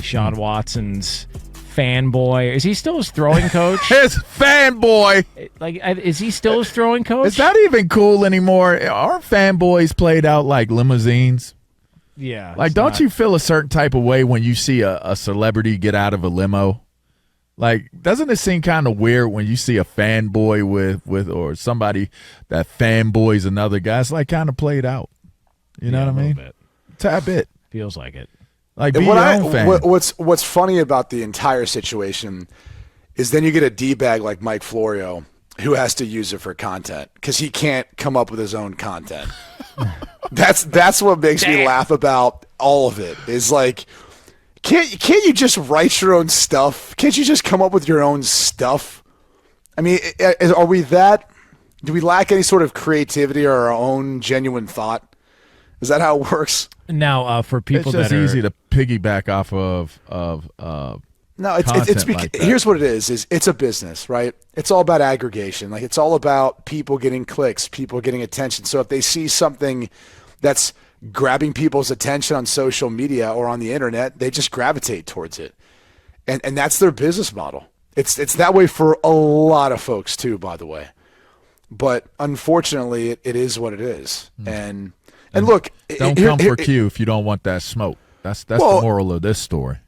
Deshaun Watson's fanboy. Is he still his throwing coach? His fanboy. Like, is he still his throwing coach? Is that even cool anymore? Aren't fanboys played out like limousines? Yeah. Like, don't you feel a certain type of way when you see a celebrity get out of a limo? Like, doesn't it seem kind of weird when you see a fanboy with or somebody that fanboys another guy? It's like kind of played out. You know what I mean? Bit. Tad bit. Feels like it. Like, be your own fan. What's funny about the entire situation is then you get a D-bag like Mike Florio who has to use it for content because he can't come up with his own content. That's what makes me laugh about all of it. Is like, can't you just write your own stuff? Can't you just come up with your own stuff? I mean, are we that? Do we lack any sort of creativity or our own genuine thought? Is that how it works? Now, for people it's just that are easy to piggyback off of no, it's like here's what it is it's a business, right? It's all about aggregation. Like, it's all about people getting clicks, people getting attention. So if they see something that's grabbing people's attention on social media or on the internet, they just gravitate towards it. And that's their business model. It's that way for a lot of folks too, by the way. But unfortunately, it is what it is. And look, don't come for Q if you don't want that smoke. That's the moral of this story.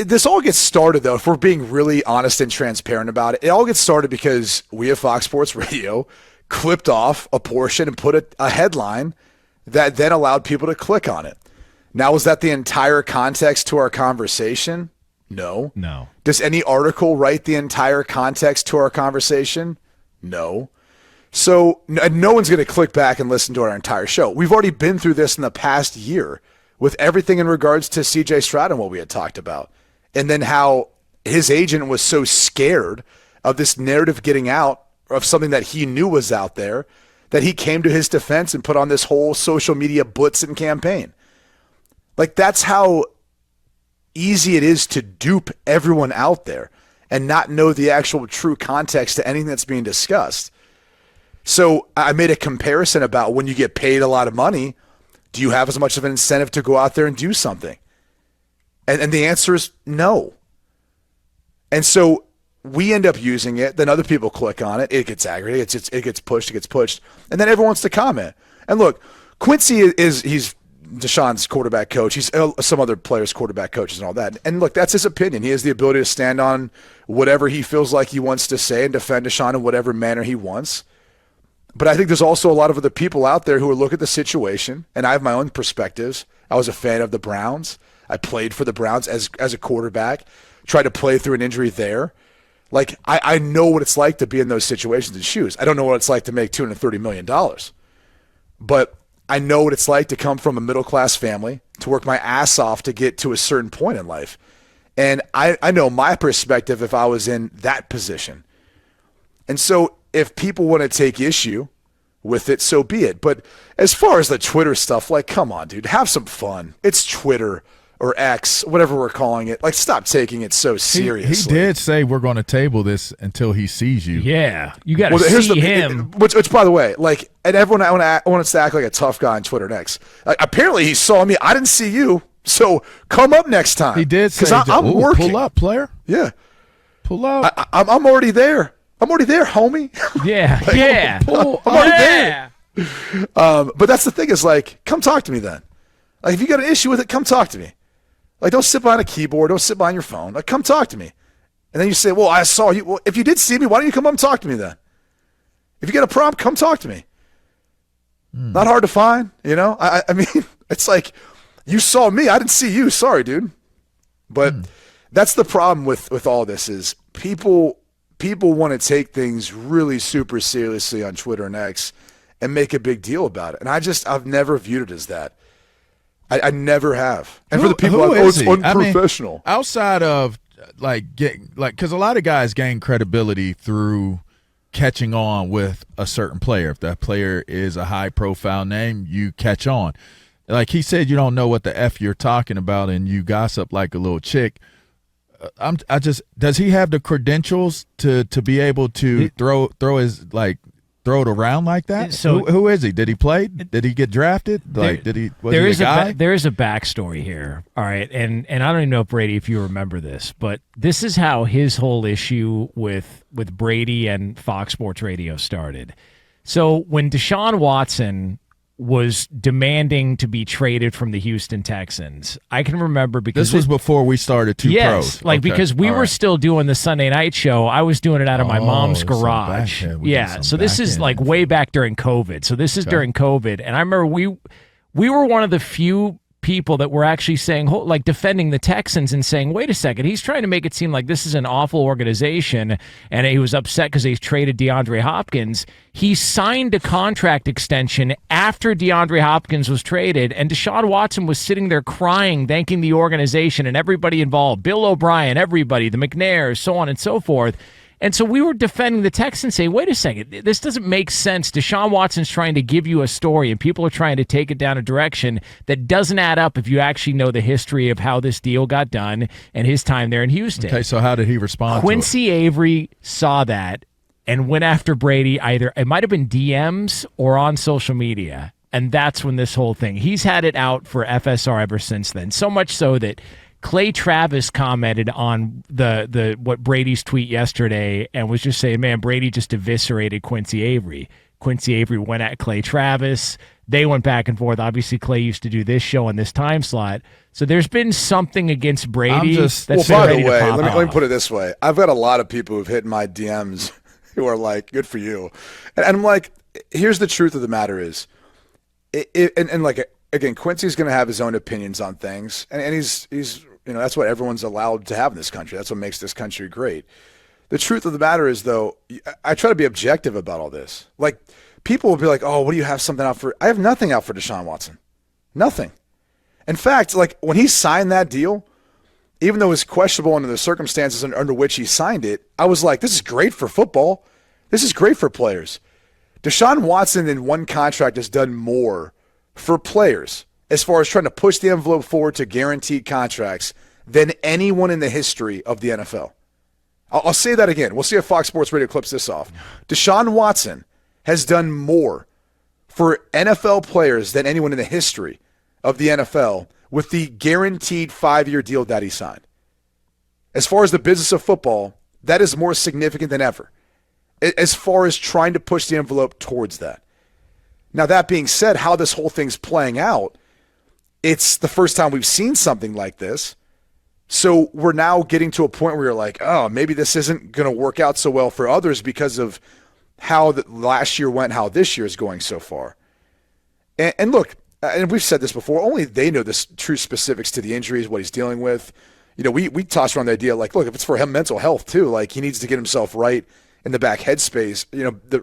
This all gets started, though, if we're being really honest and transparent about it. It all gets started because we at Fox Sports Radio clipped off a portion and put a headline that then allowed people to click on it. Now, is that the entire context to our conversation? No. Does any article write the entire context to our conversation? No. So no one's going to click back and listen to our entire show. We've already been through this in the past year with everything in regards to C.J. Stroud and what we had talked about. And then how his agent was so scared of this narrative getting out of something that he knew was out there that he came to his defense and put on this whole social media blitzing campaign. Like, that's how easy it is to dupe everyone out there and not know the actual true context to anything that's being discussed. So I made a comparison about when you get paid a lot of money, do you have as much of an incentive to go out there and do something? And the answer is no. And so we end up using it, then other people click on it, it gets aggregated, it gets pushed, and then everyone wants to comment. And look, Quincy he's Deshaun's quarterback coach. He's some other players' quarterback coaches and all that. And look, that's his opinion. He has the ability to stand on whatever he feels like he wants to say and defend Deshaun in whatever manner he wants. But I think there's also a lot of other people out there who will look at the situation, and I have my own perspectives. I was a fan of the Browns. I played for the Browns as a quarterback, tried to play through an injury there. Like, I know what it's like to be in those situations and shoes. I don't know what it's like to make $230 million. But I know what it's like to come from a middle-class family, to work my ass off to get to a certain point in life. And I know my perspective if I was in that position. And so if people want to take issue with it, so be it. But as far as the Twitter stuff, like, come on, dude, have some fun. It's Twitter or X, whatever we're calling it. Like, stop taking it so seriously. He did say we're going to table this until he sees you. Yeah, you got to see him. Which, by the way, like, and everyone I want us to act like a tough guy on Twitter and X. Like, apparently he saw me. I didn't see you. So come up next time. He did say, I'm working. Pull up, player. Yeah. Pull up. I'm already there. I'm already there, homie. Yeah, like, yeah. I'm already there. But that's the thing is, like, come talk to me then. Like, if you got an issue with it, come talk to me. Like, don't sit behind a keyboard. Don't sit behind your phone. Like, come talk to me. And then you say, well, I saw you. Well, if you did see me, why don't you come up and talk to me then? If you get a problem, come talk to me. Not hard to find, you know? I mean, it's like, you saw me. I didn't see you. Sorry, dude. But that's the problem with all this is people want to take things really super seriously on Twitter and X and make a big deal about it. And I've never viewed it as that. I never have. And for the people, it's unprofessional. I mean, outside of because a lot of guys gain credibility through catching on with a certain player. If that player is a high-profile name, you catch on. Like he said, you don't know what the F you're talking about, and you gossip like a little chick. Does he have the credentials to be able to throw his throw it around like that? So who is he? Did he play? Did he get drafted? Was he a guy? There is a backstory here. All right, and I don't even know, Brady, if you remember this, but this is how his whole issue with Brady and Fox Sports Radio started. So when Deshaun Watson was demanding to be traded from the Houston Texans, I can remember because this was before we started Two Pros. Because we were still doing the Sunday night show. I was doing it out of my mom's garage. So this is like way back during COVID. So this is during COVID, and I remember we were one of the few people that were actually saying, like, defending the Texans and saying, wait a second, he's trying to make it seem like this is an awful organization, and he was upset because they traded DeAndre Hopkins. He signed a contract extension after DeAndre Hopkins was traded, and Deshaun Watson was sitting there crying, thanking the organization and everybody involved, Bill O'Brien, everybody, the McNairs, so on and so forth. And so we were defending the Texans, saying, wait a second, this doesn't make sense. Deshaun Watson's trying to give you a story, and people are trying to take it down a direction that doesn't add up if you actually know the history of how this deal got done and his time there in Houston. Okay, so how did he respond Quincy to it? Avery saw that and went after Brady. Either it might have been DMs or on social media, and that's when this whole thing. He's had it out for FSR ever since then, so much so that Clay Travis commented on the what Brady's tweet yesterday and was just saying, man, Brady just eviscerated Quincy Avery. Quincy Avery went at Clay Travis. They went back and forth. Obviously, Clay used to do this show in this time slot. So there's been something against Brady. By the way, let me put it this way. I've got a lot of people who've hit my DMs who are like, good for you. And I'm like, here's the truth of the matter is, again, Quincy's going to have his own opinions on things, and he's that's what everyone's allowed to have in this country. That's what makes this country great. The truth of the matter is, though, I try to be objective about all this. Like, people will be like, oh, what do you have something out for? I have nothing out for Deshaun Watson. Nothing. In fact, like, when he signed that deal, even though it was questionable under the circumstances under which he signed it, I was like, this is great for football. This is great for players. Deshaun Watson in one contract has done more for players as far as trying to push the envelope forward to guaranteed contracts than anyone in the history of the NFL. I'll say that again. We'll see if Fox Sports Radio clips this off. Deshaun Watson has done more for NFL players than anyone in the history of the NFL with the guaranteed 5-year deal that he signed. As far as the business of football, that is more significant than ever, as far as trying to push the envelope towards that. Now, that being said, how this whole thing's playing out, it's the first time we've seen something like this. So we're now getting to a point where you're like, oh, maybe this isn't going to work out so well for others because of how the last year went, how this year is going so far. And look, and we've said this before, only they know the true specifics to the injuries, what he's dealing with. We tossed around the idea, like, look, if it's for him, mental health too, like he needs to get himself right in the back headspace,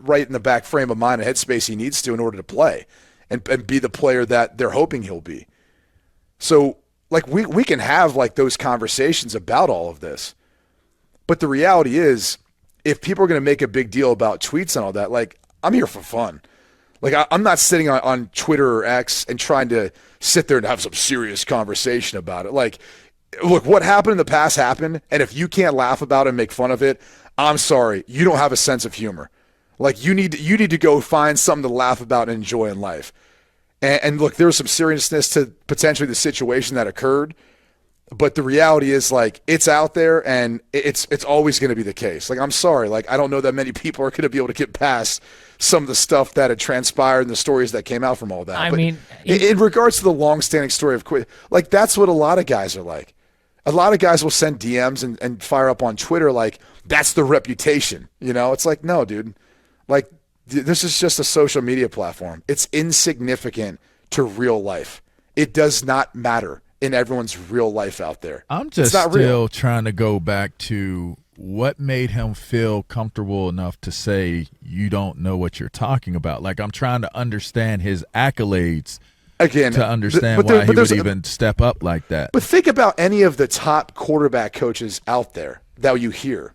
right in the back frame of mind and headspace he needs to in order to play and be the player that they're hoping he'll be. So, like, we can have, like, those conversations about all of this. But the reality is, if people are going to make a big deal about tweets and all that, like, I'm here for fun. Like, I'm not sitting on Twitter or X and trying to sit there and have some serious conversation about it. Like, look, what happened in the past happened, and if you can't laugh about it and make fun of it, I'm sorry, you don't have a sense of humor. Like, you need to go find something to laugh about and enjoy in life. And look, there was some seriousness to potentially the situation that occurred, but the reality is, like, it's out there and it's always going to be the case. Like, I'm sorry, like, I don't know that many people are going to be able to get past some of the stuff that had transpired and the stories that came out from all that. In regards to the long-standing story of Quinn, like, that's what a lot of guys are like. A lot of guys will send DMs and fire up on Twitter like, that's the reputation. It's like, no, dude. Like, this is just a social media platform. It's insignificant to real life. It does not matter in everyone's real life out there. I'm just still trying to go back to what made him feel comfortable enough to say you don't know what you're talking about. Like, I'm trying to understand his accolades again to understand why he would even step up like that. But think about any of the top quarterback coaches out there that you hear.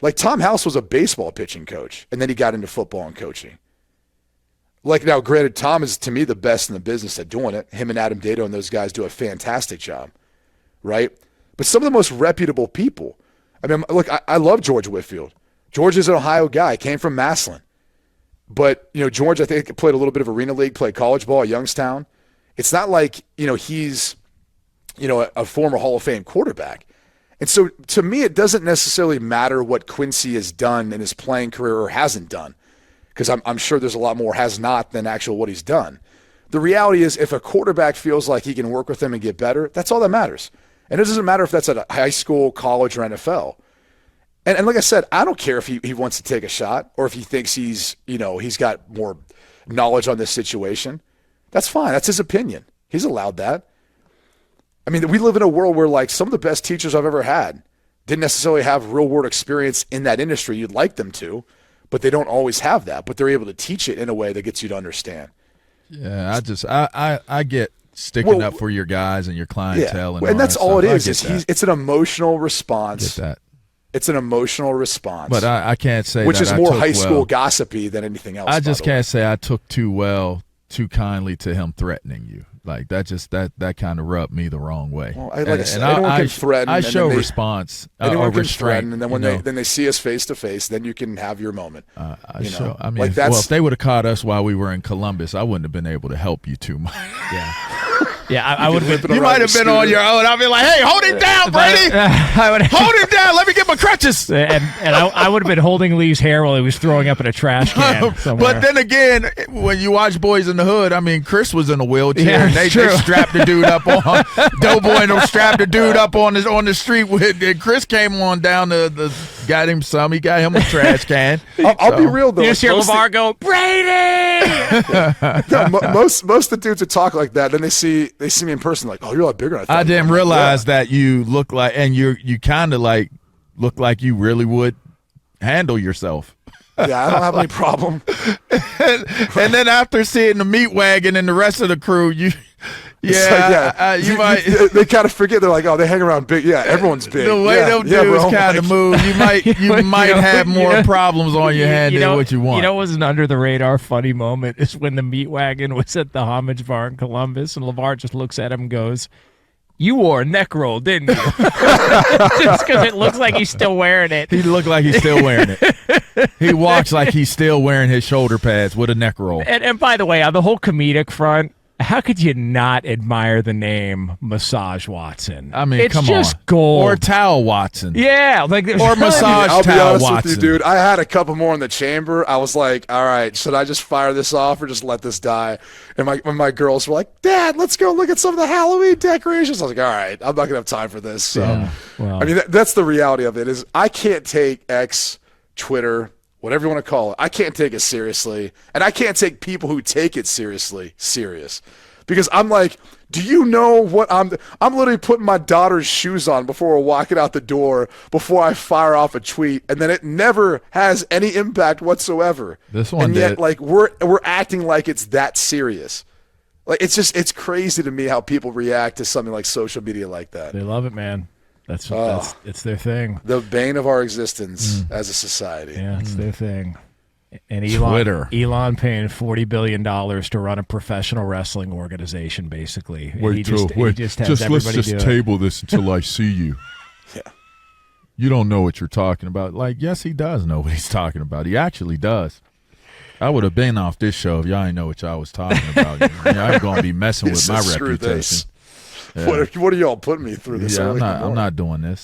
Like, Tom House was a baseball pitching coach, and then he got into football and coaching. Like, now, granted, Tom is, to me, the best in the business at doing it. Him and Adam Dato and those guys do a fantastic job, right? But some of the most reputable people. I mean, look, I love George Whitfield. George is an Ohio guy, came from Massillon. But, George, I think, played a little bit of arena league, played college ball at Youngstown. It's not like, he's, a former Hall of Fame quarterback. And so to me, it doesn't necessarily matter what Quincy has done in his playing career or hasn't done, because I'm sure there's a lot more has not than actual what he's done. The reality is, if a quarterback feels like he can work with him and get better, that's all that matters. And it doesn't matter if that's at a high school, college, or NFL. And like I said, I don't care if he wants to take a shot or if he thinks he's got more knowledge on this situation. That's fine. That's his opinion. He's allowed that. I mean, we live in a world where, like, some of the best teachers I've ever had didn't necessarily have real-world experience in that industry. You'd like them to, but they don't always have that. But they're able to teach it in a way that gets you to understand. Yeah, I get sticking up for your guys and your clientele. Yeah. And that's all it is. It's an emotional response. I get that. It's an emotional response. But I can't say which that is more high school gossipy than anything else. I just can't say I took too kindly to him threatening you. Like, that kind of rubbed me the wrong way. Well, like I said, anyone can threaten. I show response anyone or can restraint. Threaten, and then when they see us face to face, then you can have your moment. If they would have caught us while we were in Columbus, I wouldn't have been able to help you too much. Yeah, I would have been. You might have been on your own. I'd be like, "Hey, hold him down, Brady! Hold him down. Let me get my crutches." And I would have been holding Lee's hair while he was throwing up in a trash can somewhere. But then again, when you watch Boys in the Hood, I mean, Chris was in a wheelchair. Yeah, and they strapped the dude up on Doughboy and strapped the dude up on the street with. And Chris came on down got him some. He got him a trash can. I'll be real though. You hear LeVar go, Brady. Most of the dudes that talk like that, then they see me in person, like, oh, you're a lot bigger than I thought. I didn't realize that you look like, and you kind of like look like you really would handle yourself. Yeah, I don't have any problem. and then after seeing the meat wagon and the rest of the crew, you might. They kind of forget. They're like, oh, they hang around big. Yeah, everyone's big. The way them dudes kind of move, you might have more problems on your hand than what you want. You know what was an under the radar funny moment is when the meat wagon was at the homage bar in Columbus, and LeVar just looks at him and goes, "You wore a neck roll, didn't you?" Just because it looks like he's still wearing it. He looked like he's still wearing it. He walks like he's still wearing his shoulder pads with a neck roll. And by the way, on the whole comedic front, how could you not admire the name Massage Watson? I mean, it's come just on. gold. Or Towel Watson. Yeah. Or Massage I'll be Towel honest Watson. with you, dude. I had a couple more in the chamber. I was like, all right, should I just fire this off or just let this die? And my girls were like, Dad, let's go look at some of the Halloween decorations. I was like, all right, I'm not going to have time for this. So, I mean, that's the reality of it is I can't take X, Twitter, whatever you want to call it. I can't take it seriously. And I can't take people who take it seriously serious. Because I'm like, do you know what I'm literally putting my daughter's shoes on before we're walking out the door, before I fire off a tweet, and then it never has any impact whatsoever. This one and yet, did. like, we're acting like it's that serious. Like, it's crazy to me how people react to something like social media like that. They love it, man. That's it's their thing. The bane of our existence as a society. Yeah, it's their thing. And Elon paying $40 billion to run a professional wrestling organization, basically. Let's just table this until I see you. Yeah. You don't know what you're talking about. Like, yes, he does know what he's talking about. He actually does. I would have been off this show if y'all didn't know what y'all was talking about. I'm going to be messing with my reputation. Yeah. What are y'all putting me through this? Yeah, I'm not doing this.